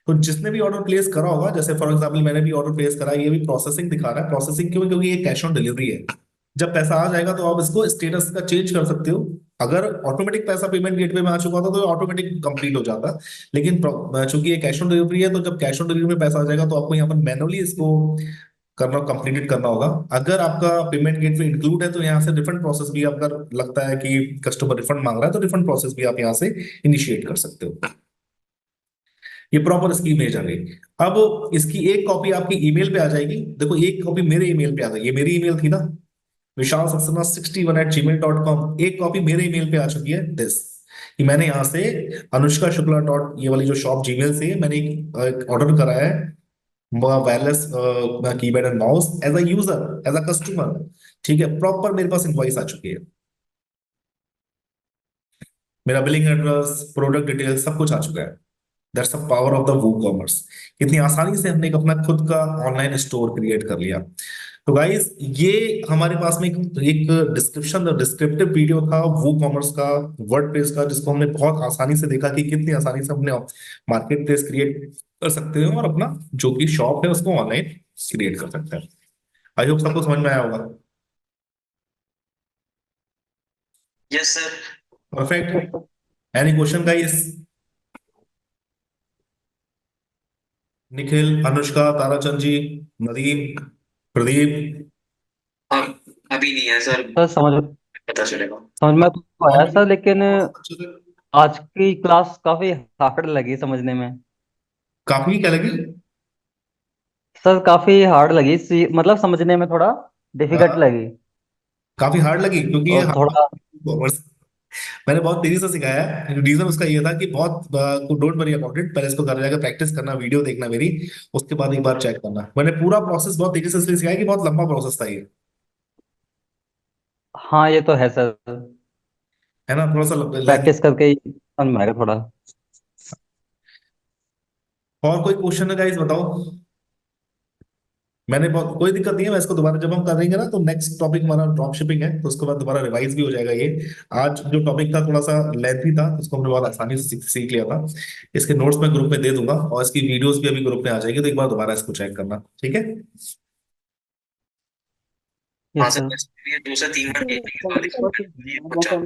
तो जिसने भी ऑर्डर प्लेस करा होगा, जैसे फॉर एग्जांपल मैंने भी ऑर्डर प्लेस करा, ये भी प्रोसेसिंग दिखा रहा है। प्रोसेसिंग क्यों? क्योंकि ये कैश ऑन डिलीवरी है। जब पैसा आ जाएगा तो आप इसको स्टेटस का चेंज कर सकते हो। अगर ऑटोमेटिक पैसा पेमेंट गेटवे में आ चुका था तो ऑटोमेटिक कंप्लीट हो जाता, लेकिन चूंकि ये कैश ऑन डिलीवरी है तो जब कैश ऑन डिलीवरी में पैसा आ जाएगा तो आपको यहाँ पर मैनुअली इसको करना, कंप्लीटेड करना होगा। अगर आपका पेमेंट गेटवे इंक्लूड है तो यहाँ से रिफंड प्रोसेस भी, अगर लगता है कि कस्टमर रिफंड मांग रहा है तो रिफंड प्रोसेस भी आप यहाँ से इनिशिएट कर सकते हो। ये प्रॉपर इसकी इमेज आ गई। अब इसकी एक कॉपी आपकी ईमेल पे आ जाएगी। देखो एक कॉपी मेरे ईमेल पे आ गई, ये मेरी ईमेल थी ना, विशाल सक्सेना 61@gmail.com। एक कॉपी मेरे ईमेल पे आ चुकी है दिस, कि मैंने यहाँ से अनुष्का शुक्ला डॉट ये वाली जो शॉप जीमेल से मैंने एक ऑर्डर करा है, wireless keypad and mouse as a user, as a customer. ठीक है, प्रॉपर मेरे पास इनवॉइस आ चुकी है, मेरा बिलिंग एड्रेस, प्रोडक्ट डिटेल सब कुछ आ चुका है। That's the power of the WooCommerce. कितनी आसानी से हमने एक अपना खुद का ऑनलाइन स्टोर क्रिएट कर लिया। तो गाइस ये हमारे पास में एक डिस्क्रिप्शन, डिस्क्रिप्टिव वीडियो था वूकॉमर्स का, वर्डप्रेस का, जिसको हमने बहुत आसानी से देखा कि कितनी आसानी से अपने मार्केट प्लेस क्रिएट कर सकते हैं और अपना जो कि शॉप है उसको ऑनलाइन क्रिएट कर सकते हैं। आई होप सबको समझ में आया होगा। Yes sir. Perfect. Any question guys? Nikhil, Anushka, Tarachand ji, Nadeem, Pradeep. अभी नहीं है सर, सर समझ पता चलेगा। समझ में तो आया सर, लेकिन काफी आज की क्लास काफी हार्ड लगी समझने में। क्या लगी? सर काफी हार्ड लगी, मतलब समझने में थोड़ा डिफिकल्ट हाँ, लगी। काफी हार्ड लगी क्योंकि ये और थोड़ा कॉमर्स मैंने बहुत तेजी से सिखाया है। रीजन उसका ये था कि बहुत डोंट वरी अबाउट इट, पहले इसको घर जाकर प्रैक्टिस करना, वीडियो देखना मेरी, उसके बाद एक बार चेक करना। मैंने पूरा प्रोसेस बहुत तेजी से इसलिए सिखाया कि बहुत लंबा प्रोसेस था ये, हाँ ये तो है सर, है ना, थोड़ा सा लेंथी। प्रैक्टिस करके ही समझ में आएगा थोड़ा। और कोई क्वेश्चन है गाइस, बताओ। कोई दिक्कत नहीं है, मैं इसको दोबारा जब हम करेंगे ना, तो नेक्स्ट टॉपिक हमारा ड्रॉप शिपिंग है, तो उसके बाद दोबारा रिवाइज भी हो जाएगा ये। आज जो टॉपिक था थोड़ा सा लेंथी था, तो उसको हमने बहुत आसानी से सीख लिया था। इसके नोट्स मैं ग्रुप में दे दूंगा, और इसकी वीडियोस भी अभी ग्रुप में आ जाएगी, तो एक बार दोबारा इसको चेक करना, ठीक है। हाँ यस सर, सर। इसमें भी 2 से 3 बार देखने के बाद ये मतलब पूछा।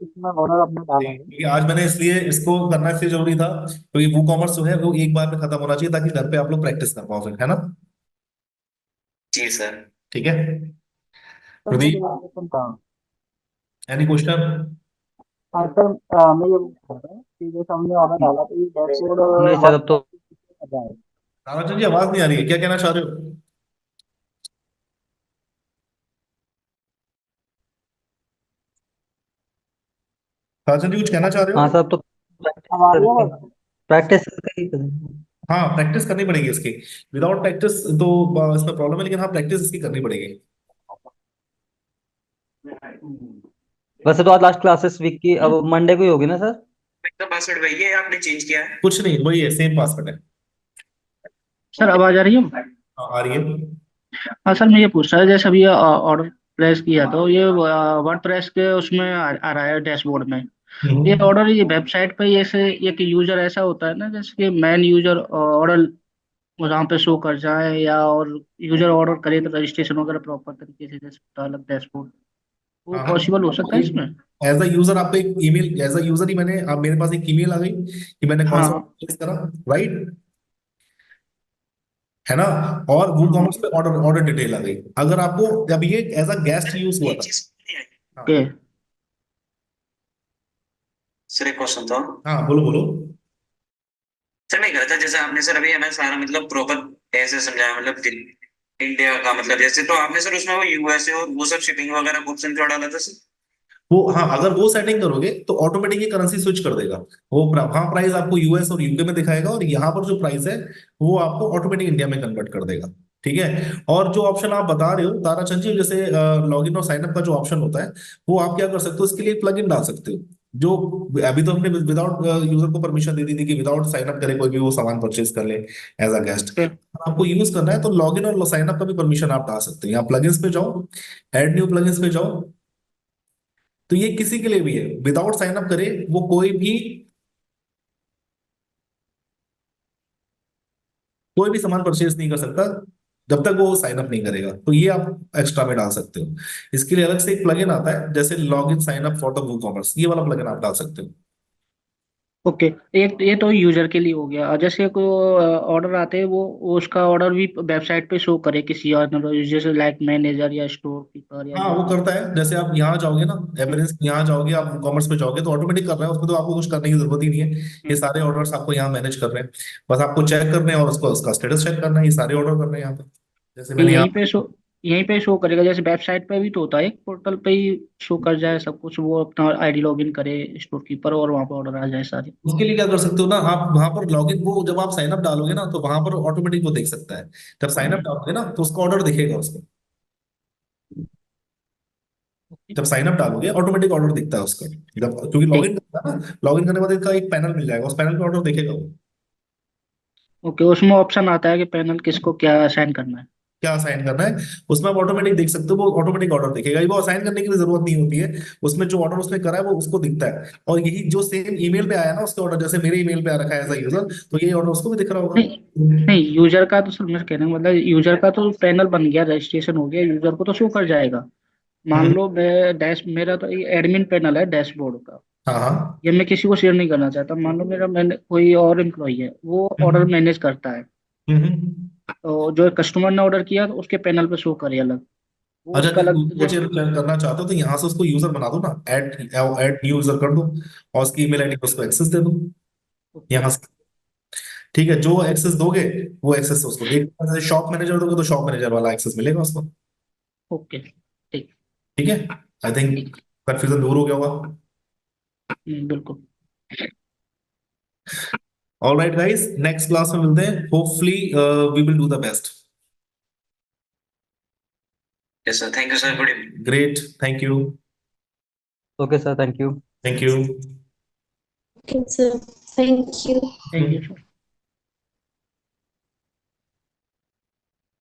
इसमें ऑर्डर अपना डाला है। क्योंकि आज मैंने इसलिए इसको करना इसलिए जरूरी था, क्योंकि वो कॉमर्स जो है वो एक बार में खत्म होना चाहिए, ताकि घर पे आप लोग प्रैक्टिस कर पाओ फिर, है ना। जी सर। ठीक है सर प्रदीप, मेरी एक क्वेश्चन था। Any question? हाँ सर, मैं ये पूछ रहा था कि जैसे हमने ऑर्डर डाला तो ये डैशबोर्ड नहीं सर, अब तो कर रहा है। ताराचंद जी आवाज नहीं आ रही है, क्या कहना चाह रहे हो? ताराचंद जी कुछ कहना चाह रहे हाँ हो? सर, अब तो हमारी प्रैक्टिस करके हाँ, प्रैक्टिस करनी पड़ेगी इसकी। विदाउट प्रैक्टिस तो इसमें प्रॉब्लम है, लेकिन हाँ प्रैक्टिस इसकी करनी पड़ेगी। वैसे तो आज लास्ट क्लासेस वीक की, अब मंडे को ही होगी ना सर? तो पासवर्ड वही है, आपने चेंज किया है? कुछ नहीं, वही है, सेम पासवर्ड है। सर आवाज आ रही है? हाँ, आ रही है। हाँ सर, मैं ये पूछ रहा था, जैसे अभी ऑर्डर प्लेस किया तो ये वर्डप्रेस के उसमें आ रहा है डैशबोर्ड में। ये ऑर्डर ये वेबसाइट पे जैसे एक यूजर ऐसा होता है ना, जैसे कि मैन यूजर ऑर्डर वहाँ पे शो कर जाए, या और यूजर ऑर्डर करे तो रजिस्ट्रेशन वगैरह प्रॉपर तरीके से जैसे होता है अलग डैशबोर्ड, वो हाँ, पॉसिबल हो सकता है इसमें? एज अ यूजर आपको एक ईमेल, एज अ यूजर ही मैंने, अब मेरे पास एक ईमेल आ गई कि मैंने कौन सा हाँ प्लेस करा, राइट, है ना। और वो कॉमर्स पे ऑर्डर ऑर्डर डिटेल आ गई। अगर आपको जब ये एज अ गेस्ट यूज हुआ ये था। चीज नहीं आई। हाँ, ओके। सर एक क्वेश्चन था। हाँ, बोलो बोलो। सर मैं कह रहा था, जैसे आपने सर अभी हमें सारा मतलब प्रॉपर ऐसे समझाया, मतलब इंडिया का मतलब जैसे, तो आपने सर उसमें वो यूएसए और वो सब शिपिंग वगैरह ऑप्शन क्यों डाला था सर? वो, हाँ, अगर वो सेटिंग करोगे तो ऑटोमेटिक ये करेंसी स्विच कर देगा। वो वहाँ प्राइस आपको यूएस और यूके में दिखाएगा, और यहाँ पर जो प्राइस है वो आपको ऑटोमेटिक इंडिया में कन्वर्ट कर देगा। ठीक है। और जो ऑप्शन आप बता रहे हो ताराचंद जी, जैसे लॉगिन और साइनअप का जो ऑप्शन होता है, वो आप क्या कर सकते हो, इसके लिए प्लगइन डाल सकते हो। जो अभी तो हमने विदाउट यूजर को परमिशन दे दी थी कि विदाउट साइनअप करे कोई भी वो सामान परचेज कर ले एज अ गेस्ट। ओके। आपको यूज करना है तो लॉगिन और साइनअप का भी परमिशन आप डाल सकते हैं। यहाँ प्लगइन्स पे जाओ, ऐड न्यू प्लगइन्स पे जाओ, तो ये किसी के लिए भी है, विदाउट साइन अप करे वो कोई भी सामान परचेज नहीं कर सकता जब तक वो साइन अप नहीं करेगा। तो ये आप एक्स्ट्रा में डाल सकते हो। इसके लिए अलग से एक प्लगइन आता है, जैसे log in sign up for the WooCommerce, ये वाला प्लगइन आप डाल सकते हो। ओके, एक ये तो यूजर के लिए हो गया। और जैसे को ऑर्डर आते हैं वो उसका ऑर्डर भी वेबसाइट पे शो करे किसी और, जैसे लाइक मैनेजर या स्टोर कीपर या हाँ, जो वो भी। करता है। जैसे आप यहाँ जाओगे ना, एमरेंस यहाँ जाओगे, आप कॉमर्स पे जाओगे तो ऑटोमेटिक कर रहा है, उसमें तो आपको कुछ करने की जरूरत ही नहीं है। ये सारे ऑर्डर्स आपको यहाँ मैनेज कर रहे हैं। बस आपको चेक करने हैं और उसको उसका स्टेटस चेक करना है। ये सारे ऑर्डर कर रहे हैं यहाँ पे, जैसे ये मैंने यहाँ। यहीं पे शो करेगा, जैसे वेबसाइट पे भी तो होता है एक पोर्टल पे ही शो कर जाए सब कुछ, वो अपना आईडी लॉगिन करे स्टोर कीपर और वहां पे ऑर्डर आ जाए सारे। उसके लिए क्या कर सकते हो ना, आप वहां पर लॉगिन, वो जब आप साइन अप डालोगे ना तो वहां पर ऑटोमेटिक वो देख सकता है। जब साइन अप डालोगे ना तो उसका ऑर्डर दिखेगा उसको। जब साइन अप डालोगे ऑटोमेटिक ऑर्डर दिखता है उसका, जब, क्योंकि ठीक। लॉगिन करता है ना, लॉगिन करने के बाद इसका एक पैनल मिल जाएगा, उस पैनल पे ऑर्डर देखेगा वो। ओके, उसमें ऑप्शन आता है कि पैनल किसको क्या असाइन करना है। क्या असाइन करना है उसमें आप ऑटोमेटिक देख सकते हो, वो ऑटोमेटिक ऑर्डर दिखेगा। वो असाइन करने की भी जरूरत नहीं होती है, उसमें जो ऑर्डर उसने करा है वो उसको दिखता है। और यही जो सेम ईमेल पे आया ना उसके ऑर्डर, जैसे मेरे ईमेल पे आ रखा है एज अ यूजर, तो यही ऑर्डर उसको भी दिख रहा होगा। नहीं नहीं, यूजर का तो सर मैं कहने का मतलब, यूजर का तो पैनल बन गया, रजिस्ट्रेशन हो गया, यूजर को तो शो कर जाएगा। मान हम्म। लो मैं डैश मेरा तो एडमिन पैनल है डैशबोर्ड का, हाँ, हाँ। ये मैं किसी को शेयर नहीं करना चाहता। मान लो मेरा मैंने कोई और एम्प्लॉई है, वो ऑर्डर हम्म। मैनेज करता है, हम्म। तो जो कस्टमर ने ऑर्डर किया तो उसके पैनल पे शो करे अलग, वो अच्छा, उसका जब अलग उसको चेक करना चाहते हो तो यहाँ से उसको यूजर बना दो ना, ऐड ऐड न्यू यूजर कर दो, और उसकी ईमेल आईडी को उसको एक्सेस दे दो ओके। यहाँ से। ठीक है, जो एक्सेस दोगे वो एक्सेस उसको देख, जैसे शॉप मैनेजर दोगे तो शॉप मैनेजर वाला एक्सेस मिलेगा उसको। ओके ठीक। ठीक है। आई थिंक कंफ्यूजन दूर हो गया होगा। बिल्कुल। All right guys, next class में मिलते हैं, hopefully we will do the best. Yes sir, thank you sir, good evening. Great, thank you. Okay sir, thank you. Thank you. Okay, sir. Thank you. Thank you.